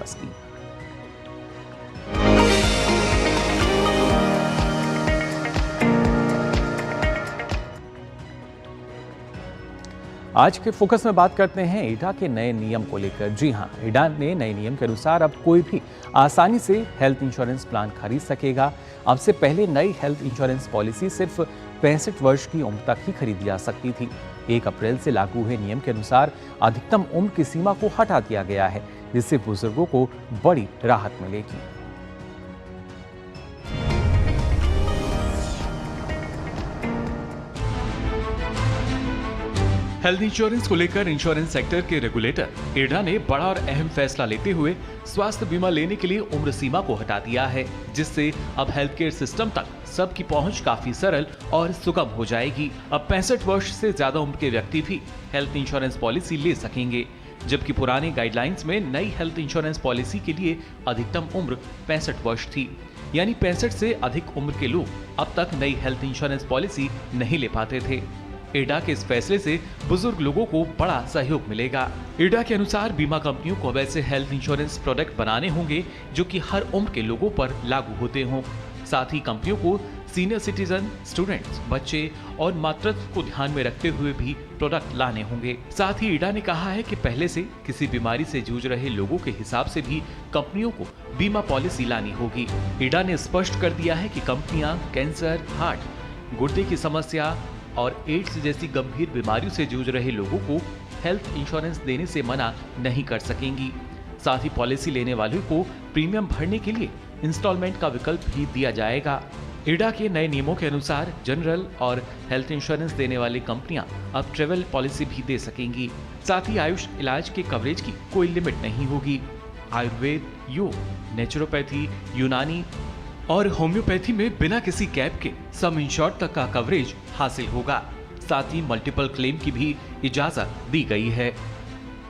प्रयास की। आज के फोकस में बात करते हैं इडा के नए नियम को लेकर। जी हां, इडा ने नए नियम के अनुसार अब कोई भी आसानी से हेल्थ इंश्योरेंस प्लान खरीद सकेगा। अब से पहले नई हेल्थ इंश्योरेंस पॉलिसी सिर्फ 65 वर्ष की उम्र तक ही खरीदी जा सकती थी। 1 अप्रैल से लागू हुए नियम के अनुसार अधिकतम उम्र की सीमा को हटा दिया गया है, जिससे बुजुर्गों को बड़ी राहत मिलेगी। हेल्थ इंश्योरेंस को लेकर इंश्योरेंस सेक्टर के रेगुलेटर इडा ने बड़ा और अहम फैसला लेते हुए स्वास्थ्य बीमा लेने के लिए उम्र सीमा को हटा दिया है, जिससे अब हेल्थ केयर सिस्टम तक सबकी पहुंच काफी सरल और सुगम हो जाएगी। अब 65 वर्ष से ज्यादा उम्र के व्यक्ति भी हेल्थ इंश्योरेंस पॉलिसी ले सकेंगे, जबकि पुराने गाइडलाइंस में नई हेल्थ इंश्योरेंस पॉलिसी के लिए अधिकतम उम्र 65 वर्ष थी। यानी 65 से अधिक उम्र के लोग अब तक नई हेल्थ इंश्योरेंस पॉलिसी नहीं ले पाते थे। इडा के इस फैसले से बुजुर्ग लोगों को बड़ा सहयोग मिलेगा। इडा के अनुसार बीमा कंपनियों को वैसे हेल्थ इंश्योरेंस प्रोडक्ट बनाने होंगे जो कि हर उम्र के लोगों पर लागू होते हों। साथ ही कंपनियों को सीनियर सिटीजन, स्टूडेंट्स, बच्चे और मातृत्व को ध्यान में रखते हुए भी प्रोडक्ट लाने होंगे। साथ ही इडा ने कहा है कि पहले से किसी बीमारी से जूझ रहे लोगों के हिसाब से भी कंपनियों को बीमा पॉलिसी लानी होगी। इडा ने स्पष्ट कर दिया है कि कंपनियां कैंसर, हार्ट, गुर्दे की समस्या और एड्स जैसी गंभीर बीमारियों से जूझ रहे लोगों को हेल्थ इंश्योरेंस देने से मना नहीं कर सकेंगी। साथ ही पॉलिसी लेने वालों को प्रीमियम भरने के लिए इंस्टॉलमेंट का विकल्प भी दिया जाएगा। इडा के नए नियमों के अनुसार जनरल और हेल्थ इंश्योरेंस देने वाली कंपनियां अब ट्रेवल पॉलिसी भी दे सकेंगी। साथ ही आयुष इलाज के कवरेज की कोई लिमिट नहीं होगी। आयुर्वेद, योग, नेचुरोपैथी, यूनानी और होम्योपैथी में बिना किसी कैप के सम इंश्योर्ड तक का कवरेज हासिल होगा। साथ ही मल्टीपल क्लेम की भी इजाजत दी गई है।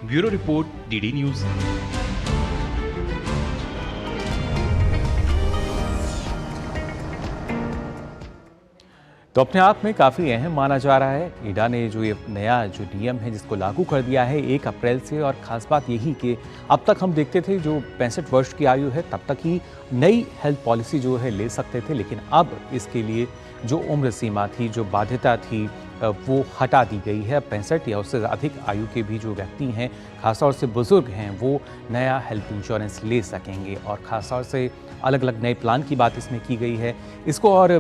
Bureau report, DD news. तो अपने आप में काफ़ी अहम माना जा रहा है। इडा ने जो ये नया जो नियम है जिसको लागू कर दिया है 1 अप्रैल से, और ख़ास बात यही कि अब तक हम देखते थे जो 65 वर्ष की आयु है तब तक ही नई हेल्थ पॉलिसी जो है ले सकते थे, लेकिन अब इसके लिए जो उम्र सीमा थी, जो बाध्यता थी, वो हटा दी गई है। 65 या उससे अधिक आयु के भी जो व्यक्ति हैं, खासतौर से बुजुर्ग हैं, वो नया हेल्थ इंश्योरेंस ले सकेंगे। और ख़ासतौर से अलग अलग नए प्लान की बात इसमें की गई है। इसको और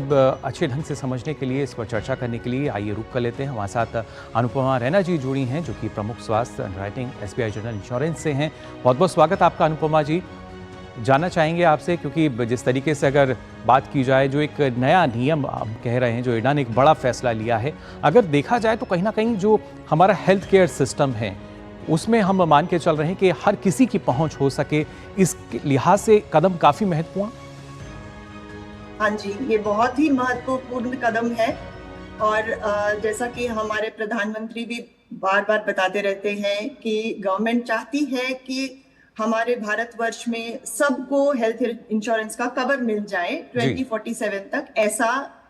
अच्छे ढंग से समझने के लिए, इस पर चर्चा करने के लिए आइए रुक कर लेते हैं। हमारे साथ अनुपमा रैना जी जुड़ी हैं, जो कि प्रमुख स्वास्थ्य अंडरराइटिंग SBI जनरल इंश्योरेंस से हैं। बहुत बहुत स्वागत आपका अनुपमा जी। जानना चाहेंगे आपसे, क्योंकि जिस तरीके से अगर बात की जाए, जो एक नया नियम आप कह रहे हैं, जो इडा ने एक बड़ा फैसला लिया है, अगर देखा जाए तो कहीं ना कहीं जो हमारा हेल्थ केयर सिस्टम है उसमें हम मान के चल रहे हैं कि हर किसी की पहुंच हो सके, इस लिहाज से कदम काफी महत्वपूर्ण। हाँ जी, ये बहुत ही महत्वपूर्ण कदम है। और जैसा कि हमारे प्रधानमंत्री भी बार बार बताते रहते हैं कि गवर्नमेंट चाहती है कि हमारे भारतवर्ष में सबको हेल्थ इंश्योरेंस का कवर मिल जाए 2047 तक। ऐसा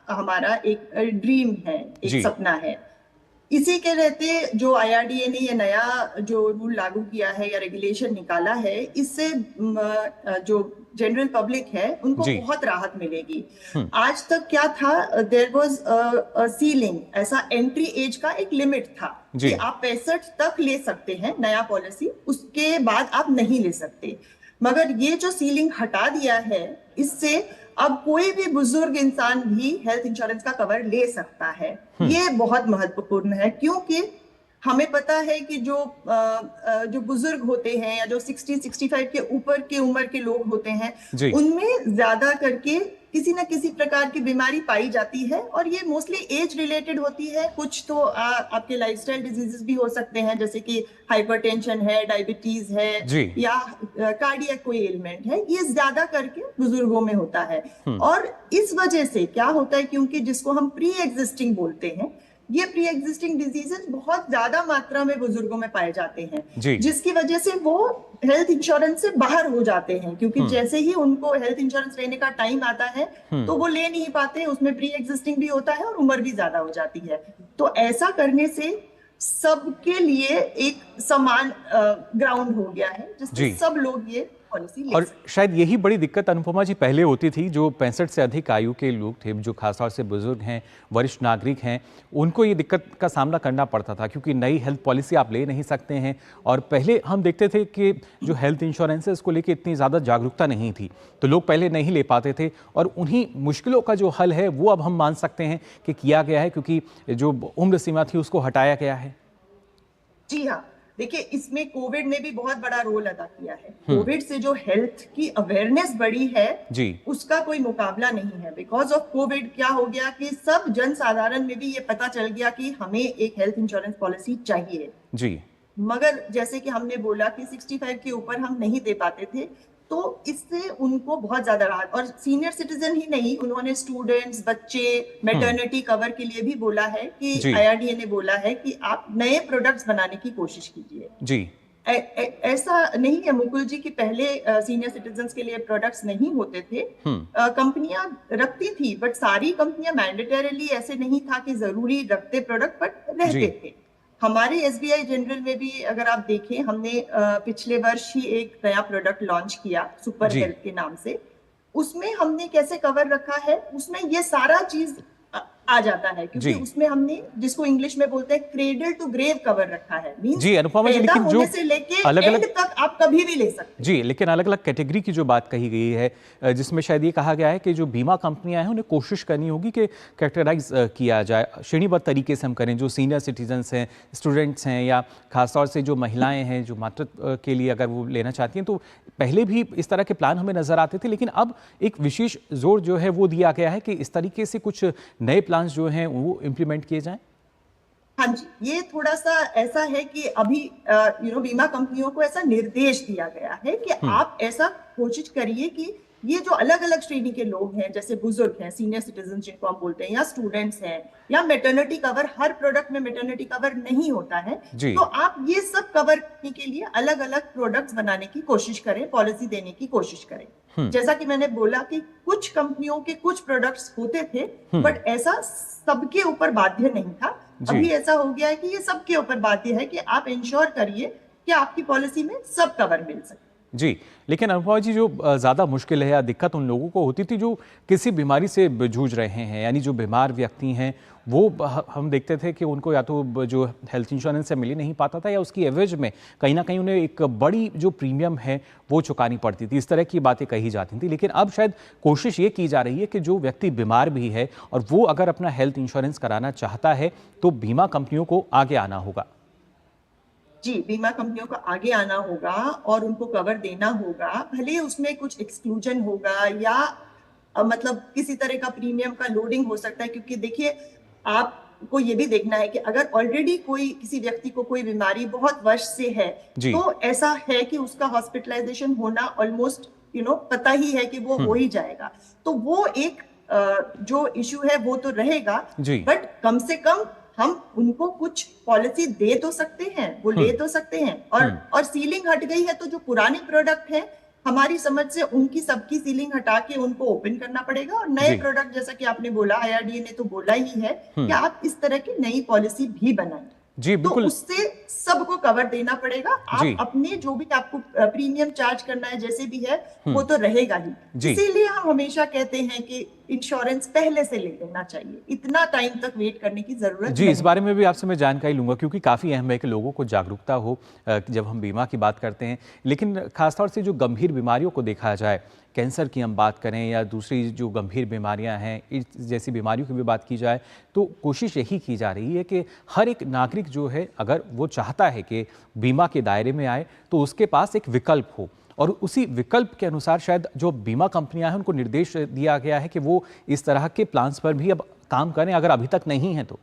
हमारा एक ड्रीम है, एक सपना है। इसी के रहते जो IRDA ने ये नया जो रूल लागू किया है या रेगुलेशन निकाला है, इससे जो जनरल पब्लिक है उनको बहुत राहत मिलेगी। आज तक क्या था, देयर वाज सीलिंग, ऐसा एंट्री एज का एक लिमिट था कि आप 65 तक ले सकते हैं नया पॉलिसी, उसके बाद आप नहीं ले सकते। मगर ये जो सीलिंग हटा दिया है, इससे अब कोई भी बुजुर्ग इंसान भी हेल्थ इंश्योरेंस का कवर ले सकता है। ये बहुत महत्वपूर्ण है, क्योंकि हमें पता है कि जो बुजुर्ग होते हैं या जो 60-65 के ऊपर के उम्र के लोग होते हैं, उनमें ज्यादा करके किसी न किसी प्रकार की बीमारी पाई जाती है, और ये मोस्टली एज रिलेटेड होती है। कुछ तो आपके लाइफस्टाइल डिजीजेस भी हो सकते हैं, जैसे कि हाइपरटेंशन है, डायबिटीज है, या कार्डियक कोई एलिमेंट है। ये ज्यादा करके बुजुर्गों में होता है। और इस वजह से क्या होता है, क्योंकि जिसको हम प्री एग्जिस्टिंग बोलते हैं, ये प्री एग्जिस्टिंग डिजीजेस बहुत ज्यादा मात्रा में बुजुर्गों में पाए जाते हैं, जिसकी वजह से वो हेल्थ इंश्योरेंस से बाहर हो जाते हैं। क्योंकि जैसे ही उनको हेल्थ इंश्योरेंस लेने का टाइम आता है तो वो ले नहीं पाते, उसमें प्री एग्जिस्टिंग भी होता है और उम्र भी ज्यादा हो जाती है। तो ऐसा करने से सबके लिए एक समान ग्राउंड हो गया है, जिससे सब लोग ये पॉलिसी ले और सकते शायद यही बड़ी दिक्कत अनुपमा जी पहले होती थी, जो 65 से अधिक आयु के लोग थे, जो खासतौर से बुजुर्ग हैं, वरिष्ठ नागरिक हैं, उनको ये दिक्कत का सामना करना पड़ता था क्योंकि नई हेल्थ पॉलिसी आप ले नहीं सकते हैं। और पहले हम देखते थे कि जो हेल्थ इंश्योरेंस है उसको लेके इतनी ज़्यादा जागरूकता नहीं थी, तो लोग पहले नहीं ले पाते थे। और उन्हीं मुश्किलों का जो हल है वो अब हम मान सकते हैं कि किया गया है, क्योंकि जो उम्र सीमा थी उसको हटाया गया है। जी हाँ, देखिए इसमें कोविड ने भी बहुत बड़ा रोल अदा किया है। कोविड से जो हेल्थ की अवेयरनेस बढ़ी है जी। उसका कोई मुकाबला नहीं है। बिकॉज ऑफ कोविड क्या हो गया कि सब जन साधारण में भी ये पता चल गया कि हमें एक हेल्थ इंश्योरेंस पॉलिसी चाहिए। जी। मगर जैसे कि हमने बोला कि 65 के ऊपर हम नहीं दे पाते थे, तो इससे उनको बहुत ज्यादा राहत, और सीनियर सिटीजन ही नहीं, उन्होंने स्टूडेंट्स, बच्चे, मैटरनिटी कवर के लिए भी बोला है कि जी। IRDA ने बोला है कि आप नए प्रोडक्ट्स बनाने की कोशिश कीजिए। जी। ऐसा नहीं है मुकुल जी कि पहले सीनियर सिटीजन्स के लिए प्रोडक्ट्स नहीं होते थे। कंपनियां रखती थी, बट सारी कंपनियां मैंडेटरीली ऐसे नहीं था कि जरूरी रखते प्रोडक्ट, बट रहते थे। हमारे SBI जनरल में भी अगर आप देखें, हमने पिछले वर्ष ही एक नया प्रोडक्ट लॉन्च किया सुपर जी। हेल्थ के नाम से। उसमें हमने कैसे कवर रखा है, उसमें ये सारा चीज आ जाता है, क्योंकि जी। उसमें हमने, जिसको इंग्लिश में बोलते हैं, क्रेडल टू ग्रेव कवर रखा है। मींस जी अनुपमा जी, पैदा लेकिन जो होने से लेके अलग एंड अलग तक आप कभी भी ले सकते हैं। जी, लेकिन अलग अलग कैटेगरी की जो बात कही गई है, जिसमें शायद ये कहा गया है कि जो बीमा कंपनियां हैं उन्हें कोशिश करनी होगी कि कैटेगराइज किया जाए, श्रेणीबद्ध तरीके से हम करें। जो सीनियर सिटीजन्स हैं, स्टूडेंट्स हैं, या खासतौर से जो महिलाएं हैं जो मातृत्व के लिए अगर वो लेना चाहती हैं, तो पहले भी इस तरह के प्लान हमें नजर आते थे, लेकिन अब एक विशेष जोर जो है वो दिया गया है कि इस तरीके से कुछ नए प्लान जो हैं वो इम्प्लीमेंट किए जाएं। हाँ जी, ये थोड़ा सा ऐसा है कि अभी बीमा कंपनियों को ऐसा निर्देश दिया गया है कि आप ऐसा कोशिश करिए कि ये जो अलग अलग श्रेणी के लोग हैं, जैसे बुजुर्ग हैं, सीनियर सिटीजन जिनको हम बोलते हैं, या स्टूडेंट्स हैं, या मैटरनिटी कवर, हर प्रोडक्ट में मैटरनिटी कवर नहीं होता है, तो आप ये सब कवर करने के लिए अलग अलग प्रोडक्ट्स बनाने की कोशिश करें, पॉलिसी देने की कोशिश करें। जैसा कि मैंने बोला कि कुछ कंपनियों के कुछ प्रोडक्ट्स होते थे, बट ऐसा सबके ऊपर बाध्य नहीं था। अभी ऐसा हो गया है कि ये सबके ऊपर बाध्य है कि आप इंश्योर करिए कि आपकी पॉलिसी में सब कवर मिल सके। जी, लेकिन अनुभव जी, जो ज़्यादा मुश्किल है या दिक्कत उन लोगों को होती थी जो किसी बीमारी से जूझ रहे हैं, यानी जो बीमार व्यक्ति हैं, वो हम देखते थे कि उनको या तो जो हेल्थ इंश्योरेंस से मिल ही नहीं पाता था, या उसकी एवरेज में कहीं ना कहीं उन्हें एक बड़ी जो प्रीमियम है वो चुकानी पड़ती थी। इस तरह की बातें कही जाती थी। लेकिन अब शायद कोशिश ये की जा रही है कि जो व्यक्ति बीमार भी है और वो अगर अपना हेल्थ इंश्योरेंस कराना चाहता है तो बीमा कंपनियों को आगे आना होगा। जी, बीमा कंपनियों को आगे आना होगा और उनको कवर देना होगा, भले उसमें कुछ एक्सक्लूजन होगा या मतलब किसी तरह का प्रीमियम का लोडिंग हो सकता है। क्योंकि देखिए, आपको ये भी देखना है कि अगर ऑलरेडी कोई किसी व्यक्ति को कोई बीमारी बहुत वर्ष से है, तो ऐसा है कि उसका हॉस्पिटलाइजेशन होना ऑलमोस्ट पता ही है कि वो हो ही जाएगा। तो वो एक जो इश्यू है वो तो रहेगा, बट कम से कम हम उनको कुछ पॉलिसी दे तो सकते हैं, वो ले तो सकते हैं। और सीलिंग हट गई है, तो जो पुराने प्रोडक्ट हैं, हमारी समझ से उनकी सबकी सीलिंग हटा के उनको ओपन करना पड़ेगा, और नए प्रोडक्ट, जैसा कि आपने बोला, IRDA ने तो बोला ही है कि आप इस तरह की नई पॉलिसी भी बनाएं। जी, बिल्कुल। तो उससे सबको कवर देना पड़ेगा। आप अपने जो भी आपको प्रीमियम चार्ज करना है, जैसे भी है, वो तो रहेगा ही। इसीलिए हम हमेशा कहते हैं कि इंश्योरेंस पहले से ले लेना चाहिए, इतना टाइम तक वेट करने की जरूरत जी नहीं। इस बारे में भी आपसे मैं जानकारी लूंगा, क्योंकि काफ़ी अहम है कि लोगों को जागरूकता हो जब हम बीमा की बात करते हैं। लेकिन खासतौर से जो गंभीर बीमारियों को देखा जाए, कैंसर की हम बात करें या दूसरी जो गंभीर बीमारियां हैं, इस जैसी बीमारियों की भी बात की जाए, तो कोशिश यही की जा रही है कि हर एक नागरिक जो है, अगर वो चाहता है कि बीमा के दायरे में आए, तो उसके पास एक विकल्प हो। और उसी विकल्प के अनुसार शायद जो बीमा कंपनियां हैं उनको निर्देश दिया गया है कि वो इस तरह के प्लान्स पर भी अब काम करें, अगर अभी तक नहीं है तो।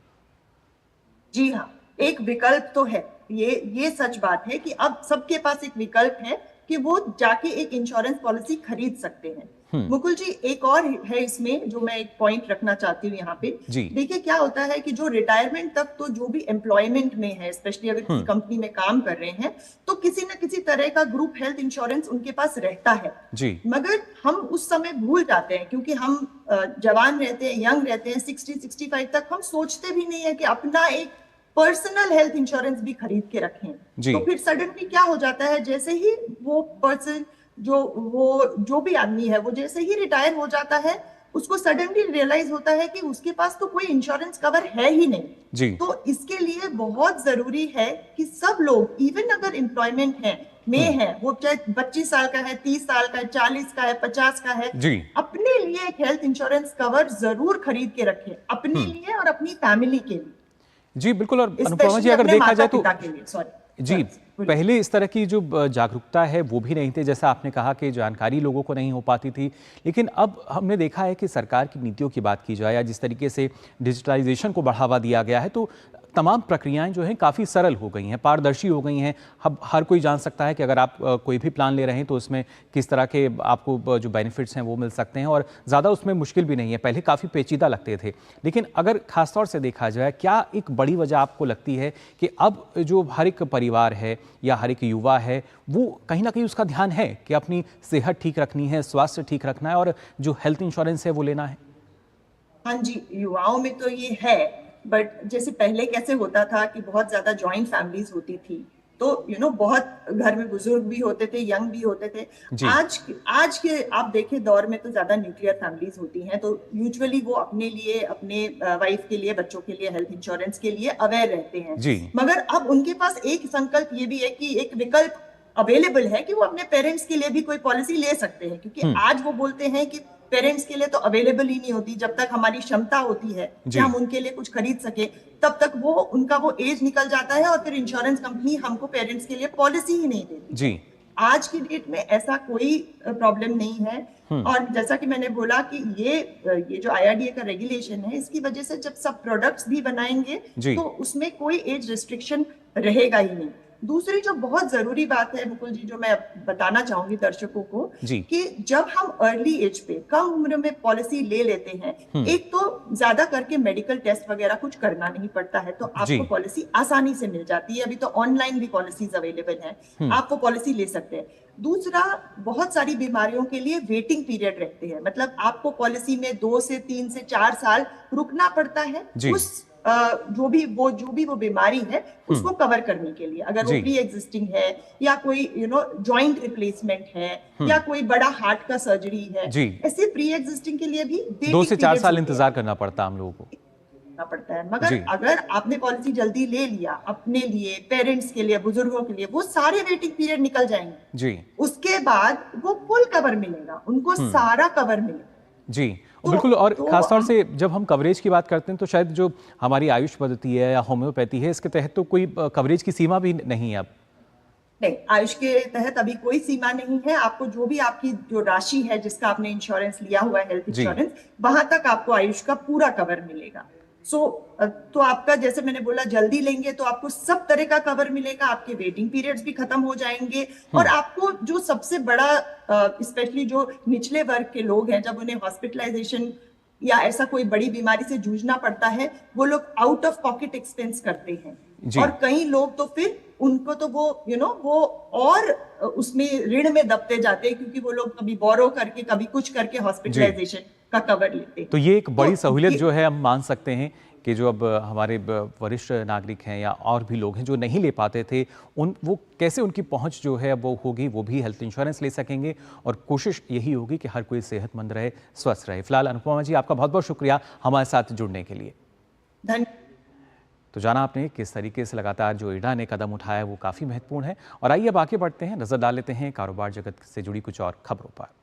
जी हाँ, एक विकल्प तो है, ये सच बात है कि अब सबके पास एक विकल्प है कि वो जाके एक इंश्योरेंस पॉलिसी खरीद सकते हैं। मुकुल जी, एक और है इसमें जो मैं एक पॉइंट रखना चाहती हूँ यहाँ पे। देखिए, क्या होता है कि जो रिटायरमेंट तक तो जो भी एम्प्लॉयमेंट में है, स्पेशली अगर किसी कंपनी में काम कर रहे हैं, तो किसी न किसी तरह का ग्रुप हेल्थ इंश्योरेंस उनके पास रहता है। मगर हम उस समय भूल जाते हैं, क्योंकि हम जवान रहते हैं, यंग रहते हैं, 60-65 तक हम सोचते भी नहीं है कि अपना एक पर्सनल हेल्थ इंश्योरेंस भी खरीद के रखें। तो फिर सडनली क्या हो जाता है, जैसे ही वो पर्सन जो भी आदमी है वो जैसे ही रिटायर हो जाता है उसको सडनली रियलाइज होता है कि उसके पास तो कोई इंश्योरेंस कवर है ही नहीं। जी। तो इसके लिए बहुत जरूरी है कि सब लोग, इवन अगर एम्प्लॉयमेंट है वो चाहे 25 साल का है, 30 साल का है, 40 का है, 50 का है, जी। अपने लिए एक हेल्थ इंश्योरेंस कवर जरूर खरीद के रखें, अपने लिए और अपनी फैमिली के लिए। जी बिल्कुल। और अनुपमा जी, स्पेशली अगर अपने देखा जाए तो माता-पिता के लिए, सॉरी जी, पहले इस तरह की जो जागरूकता है वो भी नहीं थे, जैसा आपने कहा कि जानकारी लोगों को नहीं हो पाती थी। लेकिन अब हमने देखा है कि सरकार की नीतियों की बात की जाए या जिस तरीके से डिजिटलाइजेशन को बढ़ावा दिया गया है, तो तमाम प्रक्रियाएं जो हैं काफ़ी सरल हो गई हैं, पारदर्शी हो गई हैं। अब हर कोई जान सकता है कि अगर आप कोई भी प्लान ले रहे हैं तो उसमें किस तरह के आपको जो बेनिफिट्स हैं वो मिल सकते हैं, और ज़्यादा उसमें मुश्किल भी नहीं है। पहले काफ़ी पेचीदा लगते थे, लेकिन अगर खासतौर से देखा जाए, क्या एक बड़ी वजह आपको लगती है कि अब जो हर एक परिवार है या हर एक युवा है वो कहीं ना कहीं उसका ध्यान है कि अपनी सेहत ठीक रखनी है, स्वास्थ्य ठीक रखना है और जो हेल्थ इंश्योरेंस है वो लेना है? हाँ जी, युवाओं में तो ये है, बट जैसे पहले कैसे होता था कि बहुत ज्यादा जॉइंट फैमिलीज होती थी, तो बहुत घर में बुजुर्ग भी होते थे, यंग भी होते थे। जी। आज के आप देखें दौर में तो ज्यादा न्यूक्लियर फैमिलीज होती हैं, तो यूजुअली वो अपने लिए, अपने वाइफ के लिए, बच्चों के लिए हेल्थ इंश्योरेंस के लिए अवेयर रहते हैं। जी। मगर अब उनके पास एक संकल्प ये भी है कि एक विकल्प अवेलेबल है कि वो अपने पेरेंट्स के लिए भी कोई पॉलिसी ले सकते हैं, क्योंकि आज वो बोलते हैं कि पेरेंट्स के लिए तो अवेलेबल ही नहीं होती। जब तक हमारी क्षमता होती है कि हम उनके लिए कुछ खरीद सके, तब तक उनका वो एज निकल जाता है और फिर इंश्योरेंस कंपनी हमको पेरेंट्स के लिए पॉलिसी ही नहीं देती। जी। आज की डेट में ऐसा कोई प्रॉब्लम नहीं है। और जैसा कि मैंने बोला कि ये जो IRDA का रेगुलेशन है, इसकी वजह से जब सब प्रोडक्ट्स भी बनाएंगे तो उसमें कोई एज रिस्ट्रिक्शन रहेगा ही नहीं। दूसरी जो बहुत जरूरी बात है मुकुल जी, जो मैं बताना चाहूंगी दर्शकों को, कि जब हम अर्ली एज पे, कम उम्र में पॉलिसी ले लेते हैं, एक तो ज्यादा करके मेडिकल टेस्ट वगैरह कुछ करना नहीं पड़ता है, तो आपको पॉलिसी आसानी से मिल जाती है। अभी तो ऑनलाइन भी पॉलिसीज अवेलेबल है, आप वो पॉलिसी ले सकते हैं। दूसरा, बहुत सारी बीमारियों के लिए वेटिंग पीरियड रहते हैं, मतलब आपको पॉलिसी में 2 से 3 से 4 साल रुकना पड़ता है उस जो भी वो बीमारी है उसको कवर करने के लिए। अगर वो प्री एग्जिस्टिंग है या कोई जॉइंट रिप्लेसमेंट है या कोई बड़ा हार्ट का सर्जरी है, ऐसे प्री एग्जिस्टिंग के लिए भी 2 से 4 साल इंतजार करना पड़ता है हम लोगों को, पड़ता है। मगर अगर आपने पॉलिसी जल्दी ले लिया, अपने लिए, पेरेंट्स के लिए, बुजुर्गों के लिए, वो सारे वेटिंग पीरियड निकल जाएंगे जी। उसके बाद वो फुल कवर मिलेगा, उनको सारा कवर मिलेगा जी। बिल्कुल। और खासतौर से जब हम कवरेज की बात करते हैं तो शायद जो हमारी आयुष पद्धति है या होम्योपैथी है, इसके तहत तो कोई कवरेज की सीमा भी नहीं है अब। नहीं, आयुष के तहत अभी कोई सीमा नहीं है। आपको जो भी आपकी जो राशि है जिसका आपने इंश्योरेंस लिया हुआ है, हेल्थ इंश्योरेंस, वहां तक आपको आयुष का पूरा कवर मिलेगा। तो आपका, जैसे मैंने बोला, जल्दी लेंगे तो आपको सब तरह का कवर मिलेगा, आपके वेटिंग पीरियड्स भी खत्म हो जाएंगे। और आपको जो सबसे बड़ा, स्पेशली जो निचले वर्ग के लोग हैं, जब उन्हें हॉस्पिटलाइजेशन या ऐसा कोई बड़ी बीमारी से जूझना पड़ता है, वो लोग आउट ऑफ पॉकेट एक्सपेंस करते हैं। और कई लोग तो फिर उनको तो वो और उसमें ऋण में दबते जाते हैं, क्योंकि वो लोग कभी बोरो करके, कभी कुछ करके हॉस्पिटलाइजेशन का कवर लेते हैं। तो ये एक बड़ी सहूलियत जो है हम मान सकते हैं कि जो अब हमारे वरिष्ठ नागरिक हैं या और भी लोग हैं जो नहीं ले पाते थे, वो कैसे उनकी पहुंच जो है वो होगी, वो भी हेल्थ इंश्योरेंस ले सकेंगे। और कोशिश यही होगी कि हर कोई सेहतमंद रहे, स्वस्थ रहे। फिलहाल अनुपमा जी, आपका बहुत बहुत शुक्रिया हमारे साथ जुड़ने के लिए। धन्यवाद। तो जाना आपने किस तरीके से लगातार जो इडा ने कदम उठाया वो काफ़ी महत्वपूर्ण है। और आइए अब आगे बढ़ते हैं, नजर डाल लेते हैं कारोबार जगत से जुड़ी कुछ और खबरों पर।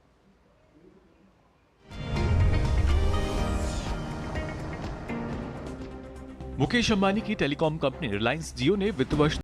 मुकेश अंबानी की टेलीकॉम कंपनी रिलायंस जियो ने वित्त वर्ष